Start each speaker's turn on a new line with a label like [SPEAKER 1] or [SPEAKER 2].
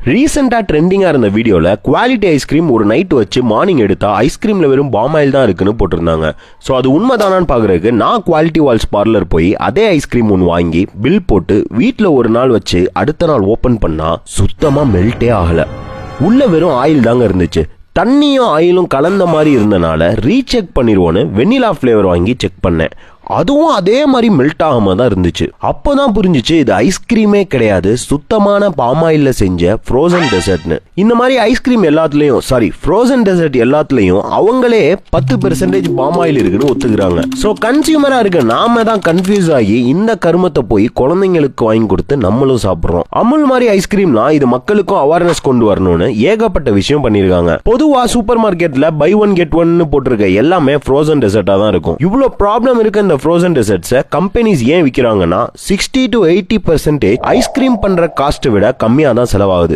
[SPEAKER 1] ரீசெண்டா ட்ரெண்டிங்கா இருந்த வீடியோல குவாலிட்டி ஐஸ்கிரீம் ஒரு நைட் வச்சு மார்னிங் எடுத்தா ஐஸ்கிரீம்ல வெறும் பாம் ஆயில் தான் இருக்குன்னு போட்டிருந்தாங்க. ஸோ அது உண்மைதானான்னு பாக்குறதுக்கு நான் குவாலிட்டி வால்ஸ் பார்லர் போய் அதே ஐஸ்கிரீம் ஒன்று வாங்கி பில் போட்டு வீட்டில் ஒரு நாள் வச்சு அடுத்த நாள் ஓபன் பண்ணா சுத்தமா மெல்ட்டே ஆகல. உள்ள வெறும் ஆயில் தாங்க இருந்துச்சு. தண்ணியும் ஆயிலும் கலந்த மாதிரி இருந்தனால ரீசெக் பண்ணிடுவோன்னு வெண்ணிலா ஃபிளேவர் வாங்கி செக் பண்ணேன். அதுவும் அதே மாதிரி மெல்ட் ஆகாம தான் இருந்துச்சு. அப்போதான் புரிஞ்சிச்சு இது ஐஸ்கிரீமே கிடையாது, சுத்தமான பாமாயில்ல செஞ்ச ஃப்ரோசன் டெசர்ட்னு. இந்த மாதிரி ஐஸ்கிரீம் எல்லாத்துலயும் ஃப்ரோசன் டெசர்ட் எல்லாத்துலயும் அவங்களே 10% பாமாயில் இருக்குன்னு ஒத்துக்கிறாங்க. ஸோ கன்சியூமரா இருக்க நாம தான் கன்ஃபியூஸ் ஆகி இந்த கருமத்தை போய் குழந்தைங்களுக்கு வாங்கி கொடுத்து நம்மளும் சாப்பிடுறோம். அமுல் மாதிரி ஐஸ்கிரீம்லாம் இது மக்களுக்கும் அவேர்னஸ் கொண்டு வரணும்னு ஏகப்பட்ட விஷயம் பண்ணிருக்காங்க. பொதுவா சூப்பர் மார்க்கெட்ல பை ஒன் கெட் ஒன்னு போட்டிருக்க எல்லாமே ஃப்ரோசன் டெசர்ட்டா தான் இருக்கும். இவ்வளவு ப்ராப்ளம் இருக்க இந்த ஃப்ரோசன் டெசர்ட்ஸை கம்பெனிஸ் ஏன் விற்கிறாங்கன்னா 60 to 80% ஐஸ்கிரீம் பண்ற காஸ்ட்டை விட கம்மியா தான் செலவாகுது.